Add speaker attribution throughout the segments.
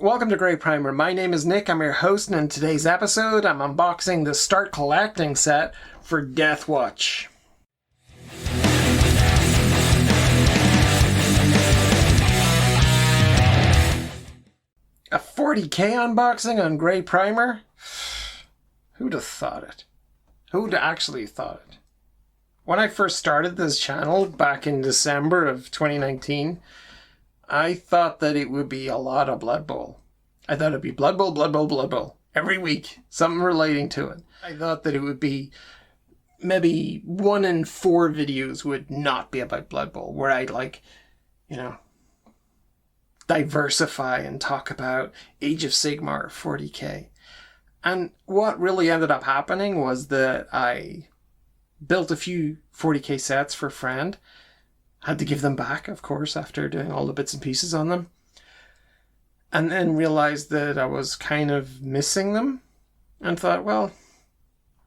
Speaker 1: Welcome to Grey Primer. My name is Nick, I'm your host, and in today's episode I'm unboxing the Start Collecting set for Deathwatch. A 40k unboxing on Grey Primer? Who'd have thought it? Who'd actually thought it? When I first started this channel back in December of 2019, I thought that it would be a lot of Blood Bowl. I thought it'd be Blood Bowl, Blood Bowl, Blood Bowl. Every week, something relating to it. I thought that it would be maybe 1 in 4 videos would not be about Blood Bowl, where I'd diversify and talk about Age of Sigmar 40k. And what really ended up happening was that I built a few 40k sets for a friend. Had to give them back, of course, after doing all the bits and pieces on them. And then realized that I was kind of missing them. And thought, well,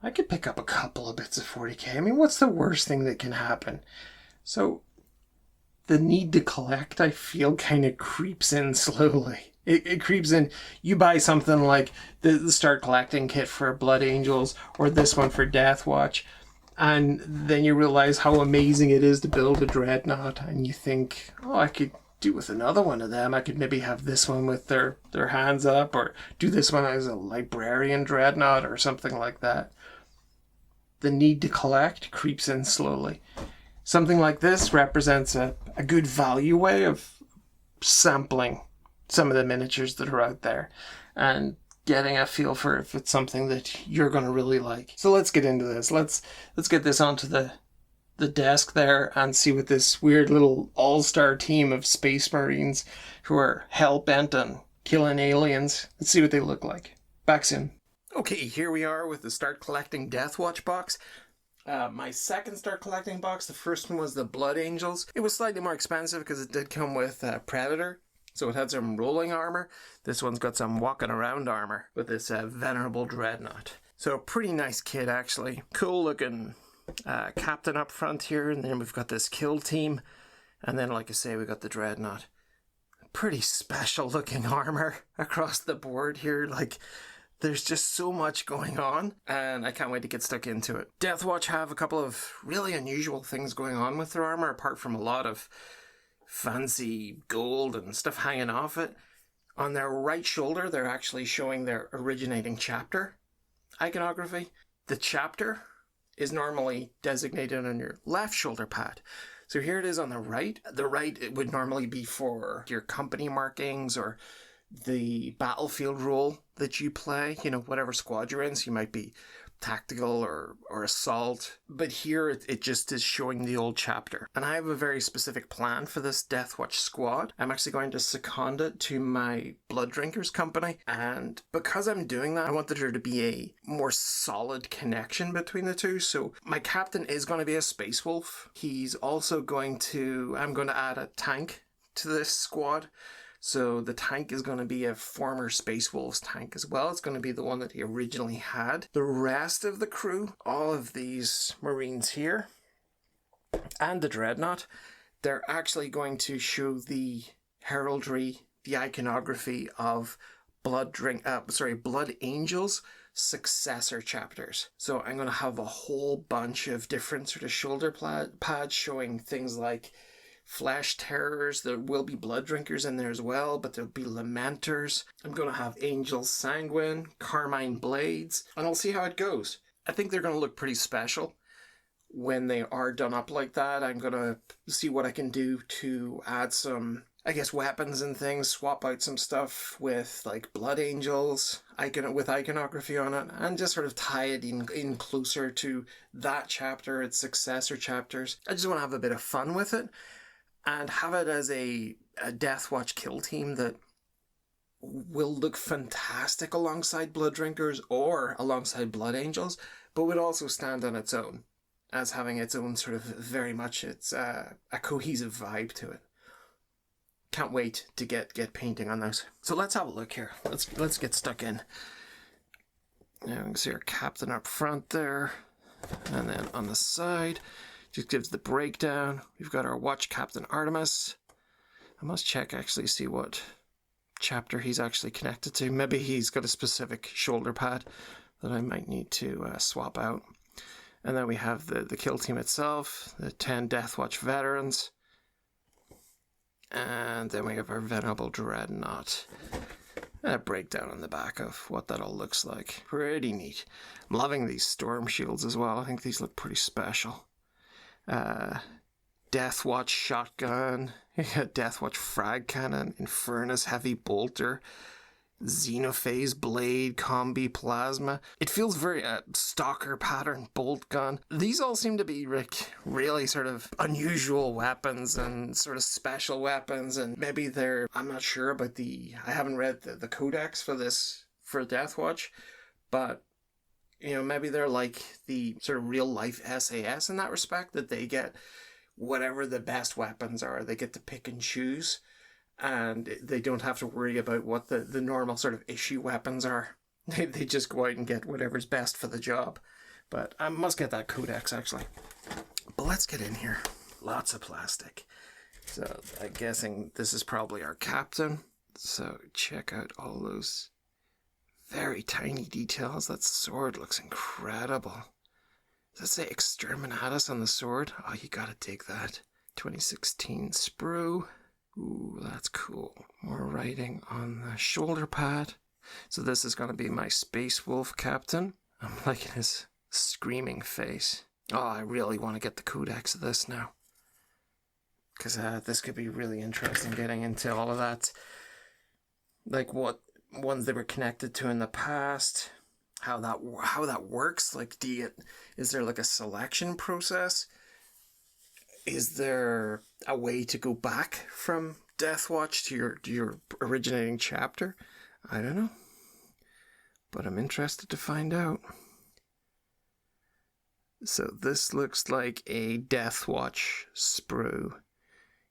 Speaker 1: I could pick up a couple of bits of 40k. I mean, what's the worst thing that can happen? So the need to collect, I feel, kind of creeps in slowly. It creeps in. You buy something like the Start Collecting kit for Blood Angels, or this one for Deathwatch, and then you realize how amazing it is to build a Dreadnought, and you think, oh, I could do with another one of them. I could maybe have this one with their hands up, or do this one as a Librarian Dreadnought, or something like that. The need to collect creeps in slowly. Something like this represents a good value way of sampling some of the miniatures that are out there, and getting a feel for if it's something that you're going to really like. So let's get into this. Let's get this onto the desk there and see what this weird little all-star team of Space Marines who are hell-bent on killing aliens. Let's see what they look like. Back soon. Okay, here we are with the Start Collecting Deathwatch box. My second Start Collecting box, the first one was the Blood Angels. It was slightly more expensive because it did come with Predator. So it had some rolling armor. This one's got some walking around armor with this Venerable Dreadnought. So a pretty nice kit, actually. Cool looking captain up front here, and then we've got this kill team. And then, like I say, we got the Dreadnought. Pretty special looking armor across the board here. Like, there's just so much going on, and I can't wait to get stuck into it. Deathwatch have a couple of really unusual things going on with their armor, apart from a lot of fancy gold and stuff hanging off it. On their right shoulder, they're actually showing their originating chapter iconography. The chapter is normally designated on your left shoulder pad. So here it is on the right. The right, it would normally be for your company markings or the battlefield role that you play, whatever squad you're in. So you might be tactical or assault, but here it just is showing the old chapter. And I have a very specific plan for this Deathwatch squad. I'm actually going to second it to my Blood Drinkers company, and because I'm doing that, I wanted there to be a more solid connection between the two. So my captain is going to be a Space Wolf. He's also I'm going to add a tank to this squad. So the tank is going to be a former Space Wolves tank as well. It's going to be the one that he originally had. The rest of the crew, all of these Marines here, and the Dreadnought, they're actually going to show the heraldry, the iconography of Blood Angels successor chapters. So I'm going to have a whole bunch of different sort of shoulder pads showing things like Flesh Terrors. There will be Blood Drinkers in there as well, but there'll be Lamenters. I'm going to have Angels Sanguine, Carmine Blades, and I'll see how it goes. I think they're going to look pretty special when they are done up like that. I'm going to see what I can do to add some, weapons and things, swap out some stuff with like Blood Angels with iconography on it, and just sort of tie it in closer to that chapter, its successor chapters. I just want to have a bit of fun with it, and have it as a Deathwatch kill team that will look fantastic alongside Blood Drinkers or alongside Blood Angels, but would also stand on its own, as having its own sort of very much a cohesive vibe to it. Can't wait to get painting on those. So let's have a look here. Let's get stuck in. Now you can see our captain up front there, and then on the side just gives the breakdown. We've got our Watch Captain Artemis. I must check, actually, see what chapter he's actually connected to. Maybe he's got a specific shoulder pad that I might need to swap out. And then we have the kill team itself, the 10 Deathwatch veterans. And then we have our Venerable Dreadnought. And a breakdown on the back of what that all looks like. Pretty neat. I'm loving these storm shields as well. I think these look pretty special. Deathwatch shotgun, Deathwatch frag cannon, Infernus heavy bolter, Xenophase blade, Combi plasma. It feels very stalker pattern bolt gun. These all seem to be really sort of unusual weapons and sort of special weapons, and maybe they're, I'm not sure about I haven't read the codex for Deathwatch, but you know, maybe they're like the sort of real life SAS in that respect, that they get whatever the best weapons are, they get to pick and choose. And they don't have to worry about what the normal sort of issue weapons are. They just go out and get whatever's best for the job. But I must get that codex, actually. But let's get in here. Lots of plastic. So I'm guessing this is probably our captain. So check out all those very tiny details. That sword looks incredible. Does that say Exterminatus on the sword? Oh, you gotta dig that. 2016 Sprue. Ooh, that's cool. More writing on the shoulder pad. So this is going to be my Space Wolf captain. I'm liking his screaming face. Oh, I really want to get the codex of this now. Because this could be really interesting, getting into all of that. Like what ones they were connected to in the past. How that works. Like, is there like a selection process? Is there a way to go back from Deathwatch to your originating chapter? I don't know. But I'm interested to find out. So this looks like a Deathwatch Sprue.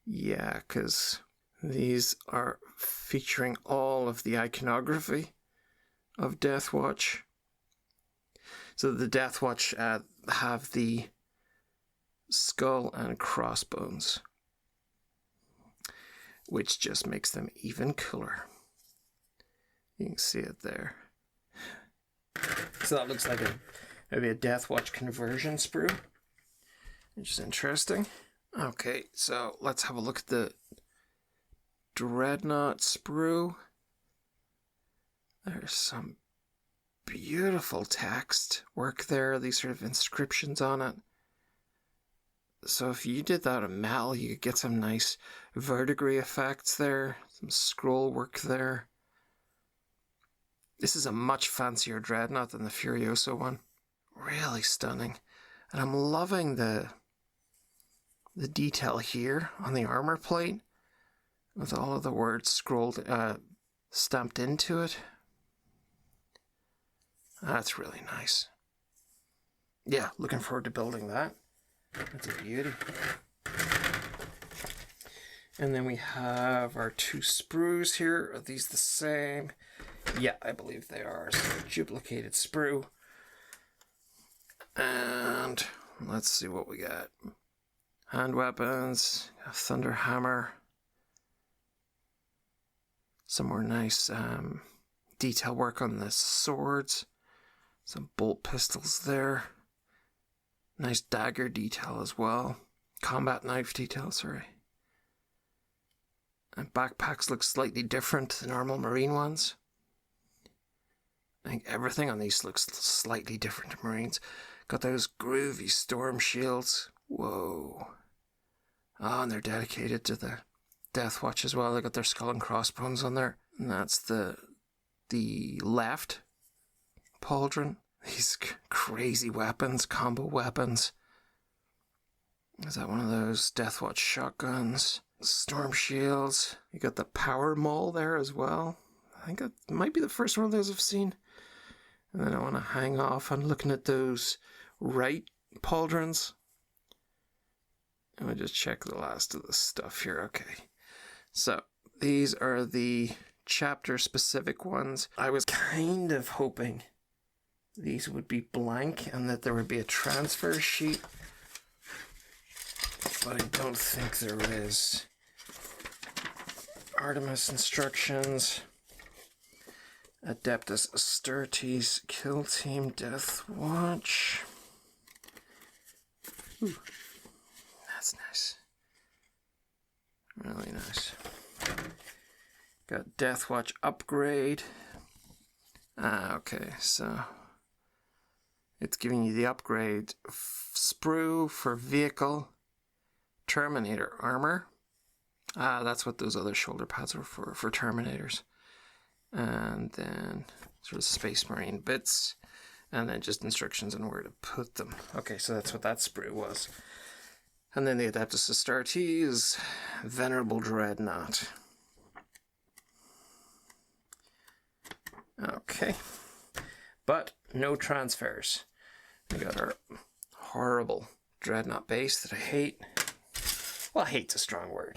Speaker 1: Yeah, because these are featuring all of the iconography of Deathwatch. So the Deathwatch have the skull and crossbones, which just makes them even cooler. You can see it there. So that looks like maybe a Deathwatch conversion sprue, which is interesting. Okay, so let's have a look at the Dreadnought Sprue. There's some beautiful text work there, these sort of inscriptions on it. So if you did that in metal, you could get some nice verdigris effects there, some scroll work there. This is a much fancier Dreadnought than the Furioso one. Really stunning. And I'm loving the detail here on the armor plate with all of the words stamped into it. That's really nice. Yeah, looking forward to building that. That's a beauty. And then we have our two sprues here. Are these the same? Yeah, I believe they are. So duplicated sprue. And let's see what we got. Hand weapons, a thunder hammer. Some more nice detail work on the swords. Some bolt pistols there. Nice dagger detail as well. Combat knife detail, sorry. And backpacks look slightly different to the normal Marine ones. I think everything on these looks slightly different to Marines. Got those groovy storm shields. Whoa. Oh, and they're dedicated to the Deathwatch as well. They got their skull and crossbones on there. And that's the left Pauldron. These crazy weapons, combo weapons. Is that one of those Deathwatch shotguns? Storm shields. You got the power mole there as well. I think it might be the first one of those I've seen. And then I want to hang off on looking at those right Pauldrons. And we just check the last of the stuff here. Okay. So these are the chapter specific ones. I was kind of hoping these would be blank and that there would be a transfer sheet, but I don't think there is. Artemis instructions. Adeptus Astartes, Kill Team Deathwatch. Ooh, that's nice. Really nice. Got Deathwatch Upgrade. Okay, so it's giving you the upgrade Sprue for vehicle, Terminator armor. That's what those other shoulder pads are for Terminators. And then sort of Space Marine bits, and then just instructions on where to put them. Okay, so that's what that sprue was. And then the Adeptus Astartes, Venerable Dreadnought. Okay, but no transfers. We got our horrible Dreadnought base that I hate. Well, hate's a strong word.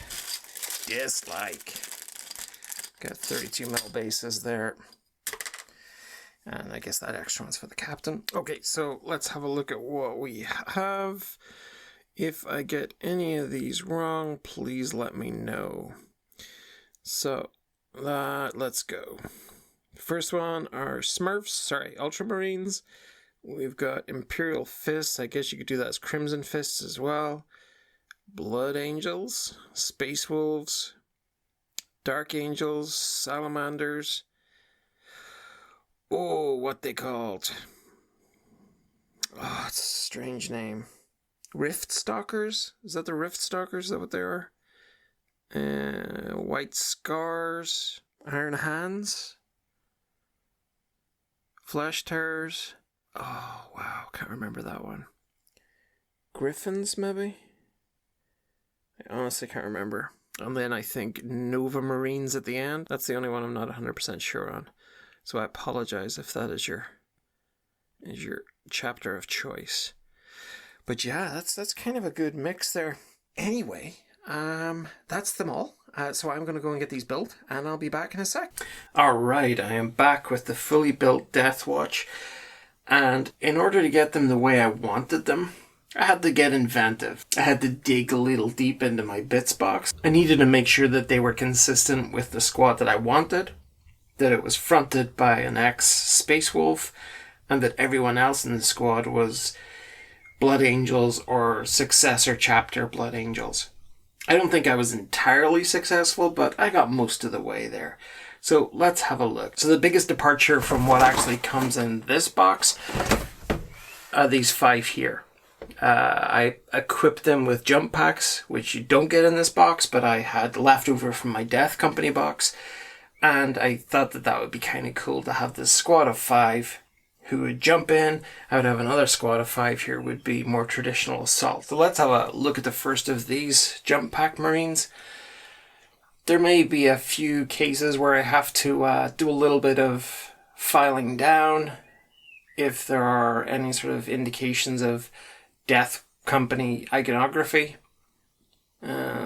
Speaker 1: Dislike. Got 32 metal bases there. And I guess that extra one's for the captain. Okay, so let's have a look at what we have. If I get any of these wrong, please let me know. So, let's go. First one are Smurfs, Ultramarines. We've got Imperial Fists. I guess you could do that as Crimson Fists as well. Blood Angels, Space Wolves, Dark Angels, Salamanders. Oh, what they called? Oh, it's a strange name. Rift Stalkers? Is that the Rift Stalkers? Is that what they are? White Scars, Iron Hands, Flesh Terrors. Oh, wow, can't remember that one. Griffins, maybe? I honestly can't remember. And then I think Nova Marines at the end. That's the only one I'm not 100% sure on. So I apologize if that is your chapter of choice. But yeah, that's kind of a good mix there. Anyway, that's them all. So I'm going to go and get these built, and I'll be back in a sec. Alright, I am back with the fully built Deathwatch. And in order to get them the way I wanted them, I had to get inventive. I had to dig a little deep into my bits box. I needed to make sure that they were consistent with the squad that I wanted, that it was fronted by an ex-Space Wolf, and that everyone else in the squad was Blood Angels or successor chapter Blood Angels. I don't think I was entirely successful, but I got most of the way there. So let's have a look. So the biggest departure from what actually comes in this box are these 5 here. I equipped them with jump packs, which you don't get in this box, but I had leftover from my Death Company box, and I thought that would be kind of cool to have this squad of 5 who would jump in. I would have another squad of 5 here would be more traditional assault. So let's have a look at the first of these jump pack Marines. There may be a few cases where I have to do a little bit of filing down if there are any sort of indications of Death Company iconography.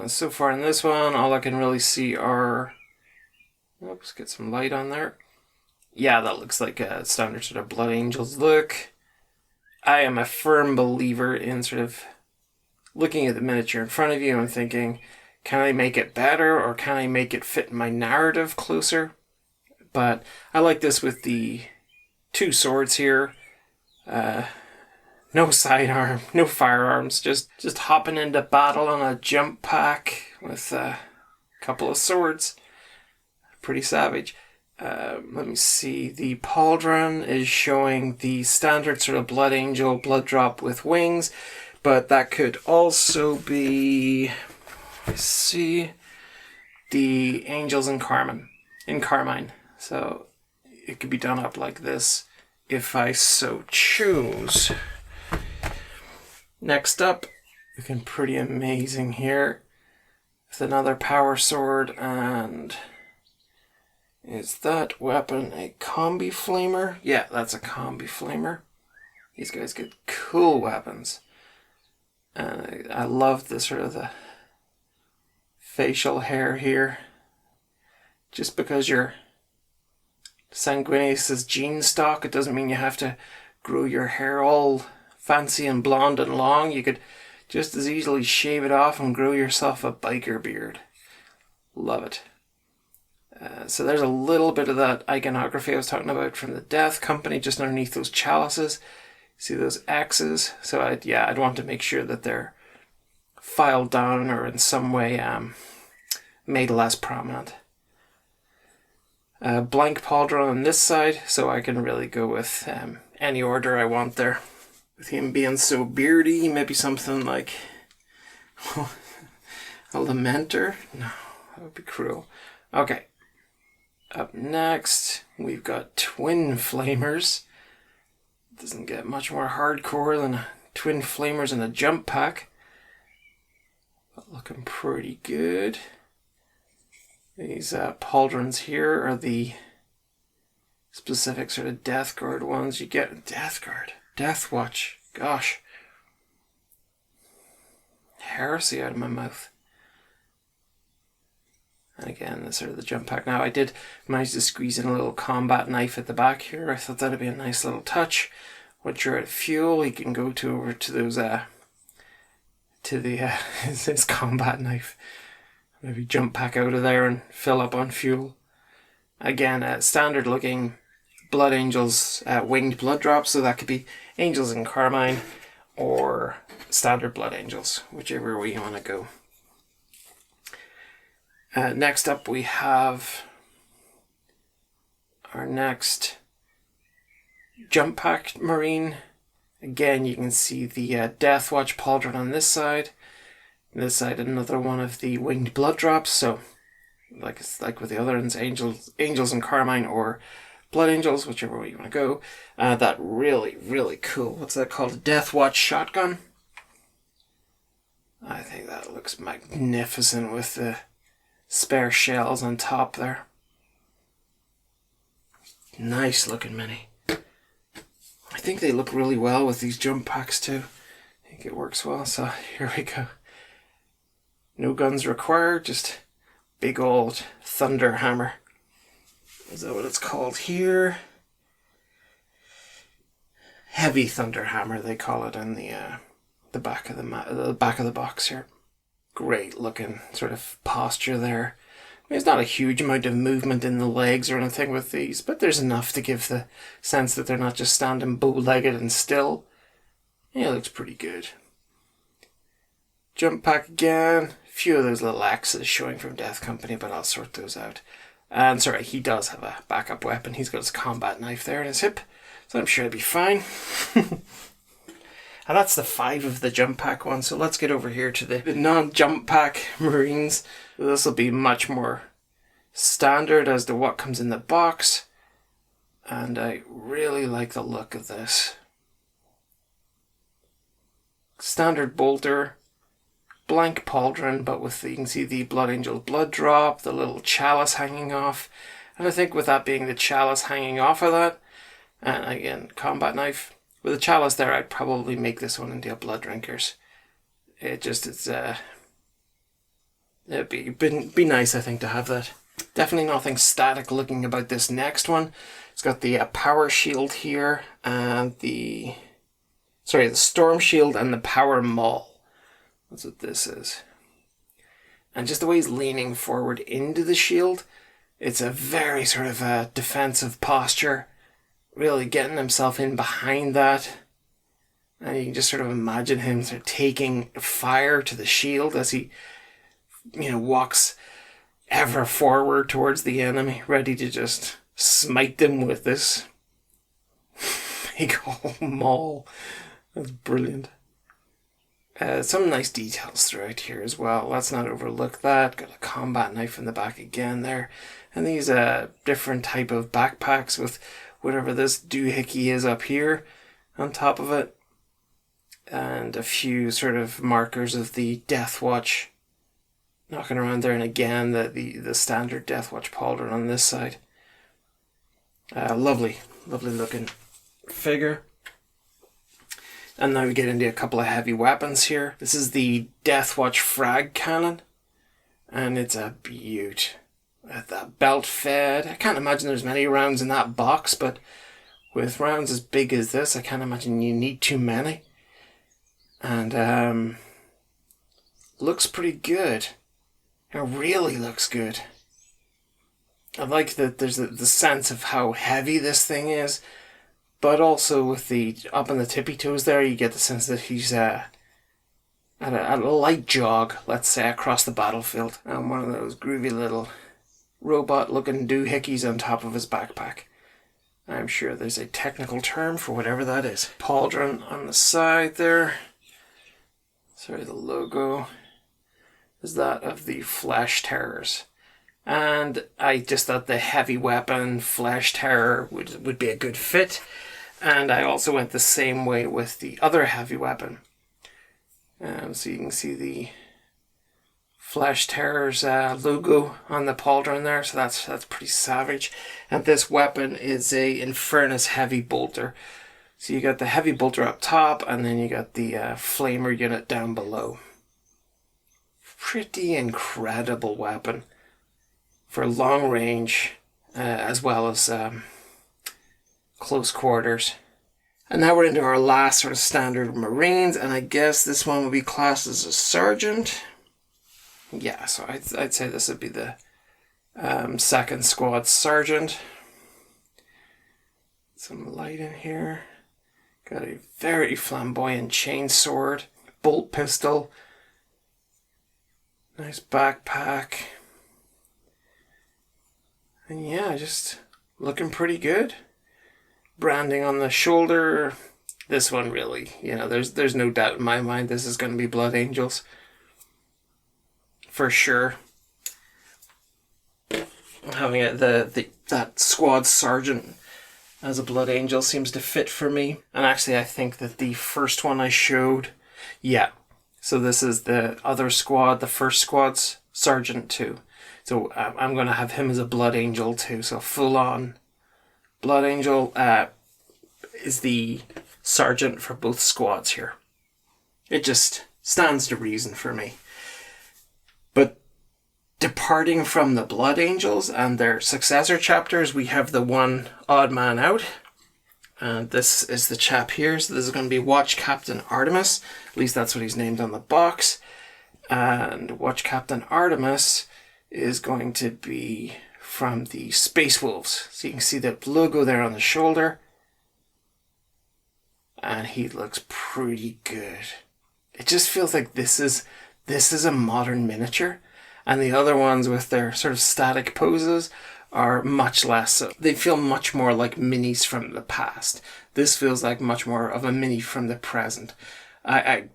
Speaker 1: So far in this one, all I can really see are... Oops, get some light on there. Yeah, that looks like a standard sort of Blood Angels look. I am a firm believer in sort of looking at the miniature in front of you and thinking, can I make it better or can I make it fit my narrative closer? But I like this with the 2 swords here. No sidearm, no firearms, just hopping into battle on a jump pack with a couple of swords. Pretty savage. Let me see. The Pauldron is showing the standard sort of Blood Angel blood drop with wings, but that could also be, let's see, the Angels in Carmine. So it could be done up like this if I so choose. Next up, looking pretty amazing here with another power sword, and is that weapon a Combi Flamer? Yeah, that's a Combi Flamer. These guys get cool weapons. And I love the sort of the facial hair here. Just because you're Sanguinius' gene stock, it doesn't mean you have to grow your hair all fancy and blonde and long. You could just as easily shave it off and grow yourself a biker beard. Love it. So there's a little bit of that iconography I was talking about from the Death Company just underneath those chalices. See those X's? So I'd want to make sure that they're filed down or in some way made less prominent. Blank pauldron on this side, so I can really go with any order I want there. With him being so beardy, maybe something like a Lamenter? No, that would be cruel. Okay. Up next, we've got Twin Flamers. Doesn't get much more hardcore than Twin Flamers in a jump pack. But looking pretty good. These Pauldrons here are the specific sort of Death Guard ones. You get Death Guard. Deathwatch. Gosh. Heresy out of my mouth. And again, that's sort of the jump pack. Now, I did manage to squeeze in a little combat knife at the back here. I thought that'd be a nice little touch. Once you're out of fuel, you can go over to those, his combat knife. Maybe jump pack out of there and fill up on fuel. Again, standard looking Blood Angels winged blood drops, so that could be Angels in Carmine or standard Blood Angels, whichever way you want to go. Next up we have our next jump pack Marine. Again, you can see the Deathwatch Pauldron on this side. This side, another one of the winged blood drops. So, like with the other ones, Angels in Carmine or Blood Angels, whichever way you want to go. That really, really cool. What's that called? A Deathwatch shotgun. I think that looks magnificent with the spare shells on top there. Nice looking mini. I think they look really well with these jump packs too. I think it works well. So here we go. No guns required, just big old thunder hammer. Is that what it's called here? Heavy thunder hammer, they call it in the back of the back of the box here. Great looking sort of posture there. I mean, it's not a huge amount of movement in the legs or anything with these, but there's enough to give the sense that they're not just standing bow-legged and still. Yeah, it looks pretty good. Jump pack again. A few of those little axes showing from Death Company, but I'll sort those out. And sorry, he does have a backup weapon. He's got his combat knife there in his hip, so I'm sure it'll be fine. And that's the 5 of the jump pack one. So let's get over here to the non-jump pack Marines. This will be much more standard as to what comes in the box. And I really like the look of this. Standard bolter, blank pauldron, but with you can see the Blood Angel blood drop, the little chalice hanging off. And I think with that being the chalice hanging off of that, and again, combat knife. With a chalice there, I'd probably make this one into a blood drinkers. It'd be nice, I think, to have that. Definitely nothing static looking about this next one. It's got the power shield here and the storm shield and the power maul. That's what this is. And just the way he's leaning forward into the shield, it's a very sort of a defensive posture. Really getting himself in behind that. And you can just sort of imagine him sort of taking fire to the shield as he, walks ever forward towards the enemy, ready to just smite them with this big old maul. That's brilliant. Some nice details throughout here as well. Let's not overlook that. Got a combat knife in the back again there. And these different type of backpacks with whatever this doohickey is up here on top of it. And a few sort of markers of the Deathwatch knocking around there. And again, the standard Deathwatch pauldron on this side. Lovely looking figure. And now we get into a couple of heavy weapons here. This is the Deathwatch frag cannon. And it's a beaut. That belt fed. I can't imagine there's many rounds in that box, but with rounds as big as this, I can't imagine you need too many. And looks pretty good. It really looks good. I like that there's the sense of how heavy this thing is, but also with the up on the tippy toes there, you get the sense that he's at a light jog, let's say, across the battlefield. And one of those groovy little robot-looking doohickeys on top of his backpack. I'm sure there's a technical term for whatever that is. Pauldron on the side there. Sorry, the logo is that of the Flesh Terrors. And I just thought the heavy weapon Flesh Terror would be a good fit. And I also went the same way with the other heavy weapon. So you can see the Flesh Terror's logo on the Pauldron there, so that's pretty savage. And this weapon is a Infernus Heavy Bolter. So you got the Heavy Bolter up top, and then you got the Flamer unit down below. Pretty incredible weapon for long range, as well as close quarters. And now we're into our last sort of standard Marines, and I guess this one will be classed as a Sergeant. Yeah, so I'd say this would be the second squad Sergeant. Some light in here. Got a very flamboyant chainsword, bolt pistol, nice backpack. And yeah, just looking pretty good. Branding on the shoulder. This one really, there's no doubt in my mind this is going to be Blood Angels. For sure. Having that squad sergeant as a Blood Angel seems to fit for me. And actually I think that the first one I showed, yeah. So this is the other squad, the first squad's sergeant too. So I'm going to have him as a Blood Angel too. So full on Blood Angel is the sergeant for both squads here. It just stands to reason for me. But departing from the Blood Angels and their successor chapters, we have the one odd man out. And this is the chap here. So this is going to be Watch Captain Artemis. At least that's what he's named on the box. And Watch Captain Artemis is going to be from the Space Wolves. So you can see the logo there on the shoulder. And he looks pretty good. It just feels like this is a modern miniature. And the other ones with their sort of static poses are much less so. They feel much more like minis from the past. This feels like much more of a mini from the present. I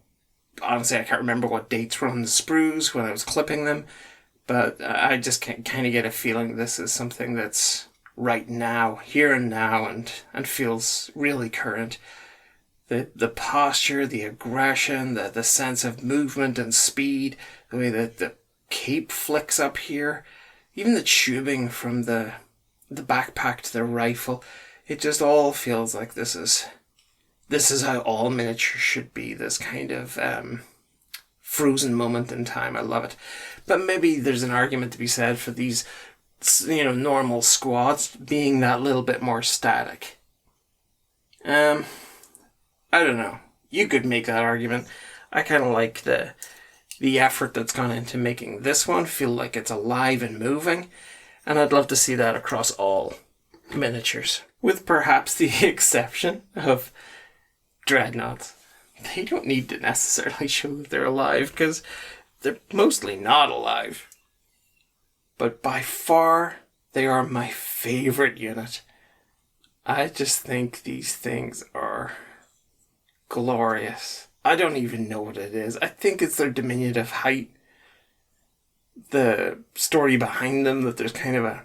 Speaker 1: honestly, I can't remember what dates were on the sprues when I was clipping them. But I just kind of get a feeling this is something that's right now, here and now, and feels really current. The posture, the aggression, the sense of movement and speed, the way that the cape flicks up here, even the tubing from the backpack to the rifle, it just all feels like this is how all miniatures should be. This kind of frozen moment in time. I love it. But maybe there's an argument to be said for these, normal squads being that little bit more static. I don't know. You could make that argument. I kind of like the effort that's gone into making this one feel like it's alive and moving, and I'd love to see that across all miniatures, with perhaps the exception of Dreadnoughts. They don't need to necessarily show that they're alive, because they're mostly not alive. But by far, they are my favorite unit. I just think these things are glorious. I don't even know what it is. I think it's their diminutive height. The story behind them, that there's kind of a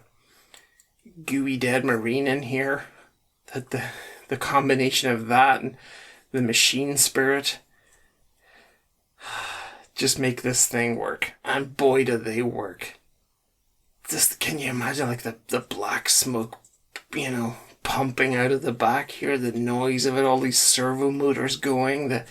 Speaker 1: gooey dead marine in here. That the combination of that and the machine spirit just make this thing work. And boy, do they work. Just, can you imagine like the black smoke, pumping out of the back here, the noise of it, all these servo motors going, the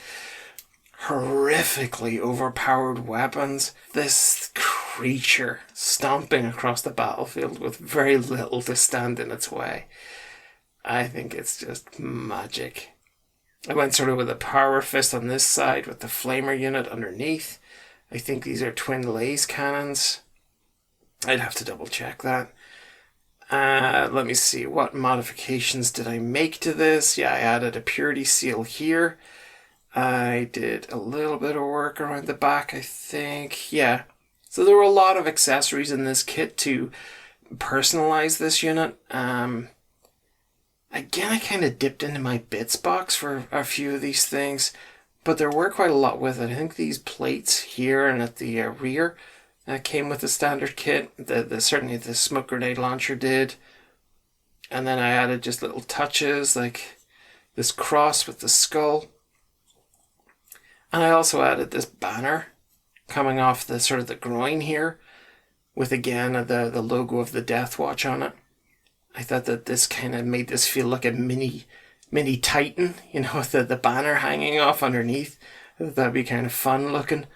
Speaker 1: horrifically overpowered weapons, this creature stomping across the battlefield with very little to stand in its way. I think it's just magic. I went sort of with a power fist on this side with the flamer unit underneath. I think these are twin laser cannons. I'd have to double check that. Let me see, what modifications did I make to this? Yeah, I added a purity seal here. I did a little bit of work around the back, I think. Yeah. So there were a lot of accessories in this kit to personalize this unit. Again, I kind of dipped into my bits box for a few of these things, but there were quite a lot with it. I think these plates here and at the rear came with the standard kit. Certainly the smoke grenade launcher did. And then I added just little touches like this cross with the skull. And I also added this banner coming off the sort of the groin here with, again, the logo of the Deathwatch on it. I thought that this kind of made this feel like a mini Titan, you know, with the banner hanging off underneath. I thought that'd be kind of fun looking.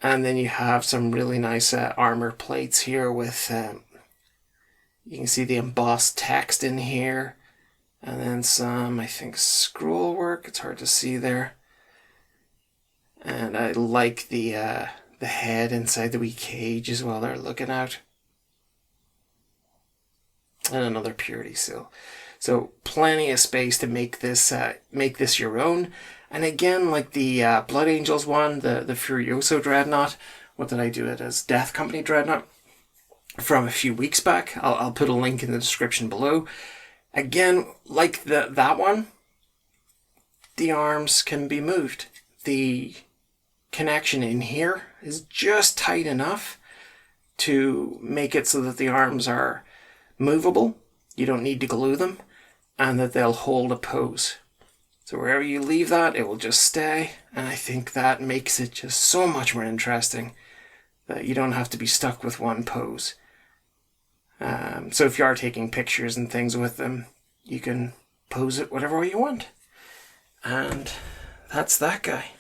Speaker 1: And then you have some really nice armor plates here with, you can see the embossed text in here. And then some, I think, scroll work. It's hard to see there. And I like the head inside the wee cage as well. They're looking out. And another purity seal. So plenty of space to make this your own. And again, like the Blood Angels one, the Furioso Dreadnought. What did I do it as? Death Company Dreadnought from a few weeks back. I'll put a link in the description below. Again, like that one, the arms can be moved. The connection in here is just tight enough to make it so that the arms are movable. You don't need to glue them, and that they'll hold a pose. So wherever you leave that, it will just stay, and I think that makes it just so much more interesting that you don't have to be stuck with one pose. So if you are taking pictures and things with them, you can pose it whatever way you want. And that's that guy.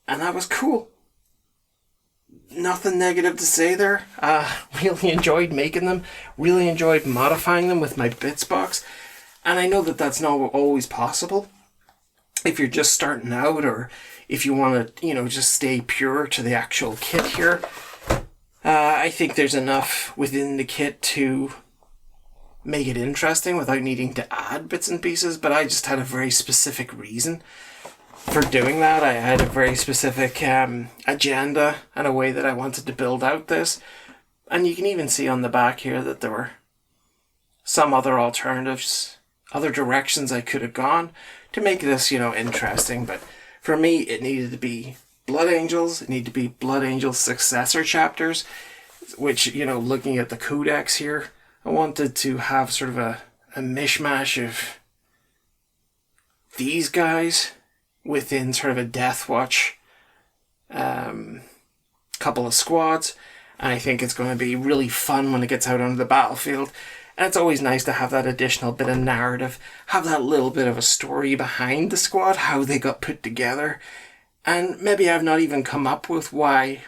Speaker 1: And that was cool. Nothing negative to say there. Really enjoyed making them. Really enjoyed modifying them with my bits box. And I know that that's not always possible. If you're just starting out, or if you want to, just stay pure to the actual kit here. I think there's enough within the kit to make it interesting without needing to add bits and pieces. But I just had a very specific reason for doing that. I had a very specific agenda and a way that I wanted to build out this. And you can even see on the back here that there were some other alternatives, other directions I could have gone to make this, interesting. But for me, it needed to be Blood Angels. It needed to be Blood Angels successor chapters, which, looking at the codex here, I wanted to have sort of a mishmash of these guys within sort of a Deathwatch couple of squads. And I think it's going to be really fun when it gets out onto the battlefield. And it's always nice to have that additional bit of narrative, have that little bit of a story behind the squad, how they got put together. And maybe I've not even come up with why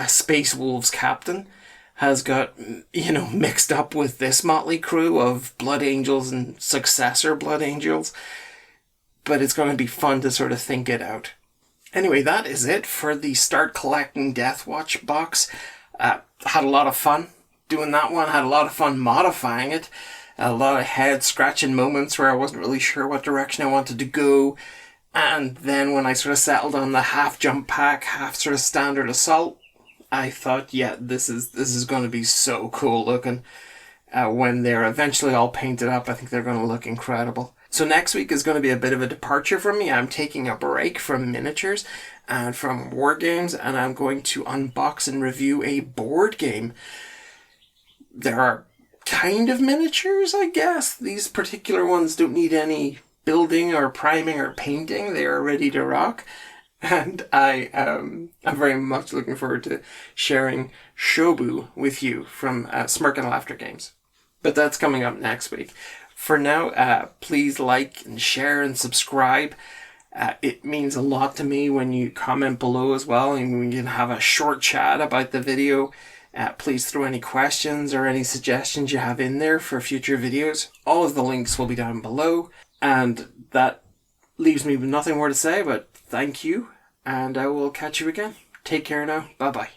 Speaker 1: Space Wolves Captain has got, mixed up with this motley crew of Blood Angels and successor Blood Angels. But it's going to be fun to sort of think it out. Anyway, that is it for the Start Collecting Deathwatch box. Had a lot of fun doing that one. Had a lot of fun modifying it. A lot of head-scratching moments where I wasn't really sure what direction I wanted to go. And then when I sort of settled on the half jump pack, half sort of standard assault, I thought, yeah, this is going to be so cool looking. When they're eventually all painted up, I think they're going to look incredible. So next week is going to be a bit of a departure from me. I'm taking a break from miniatures and from war games, and I'm going to unbox and review a board game. There are kind of miniatures, I guess. These particular ones don't need any building or priming or painting. They are ready to rock. And I'm very much looking forward to sharing Shobu with you from Smirk and Laughter Games. But that's coming up next week. For now, please like and share and subscribe. It means a lot to me when you comment below as well, and we can have a short chat about the video. Please throw any questions or any suggestions you have in there for future videos. All of the links will be down below. And that leaves me with nothing more to say, but thank you, and I will catch you again. Take care now. Bye-bye.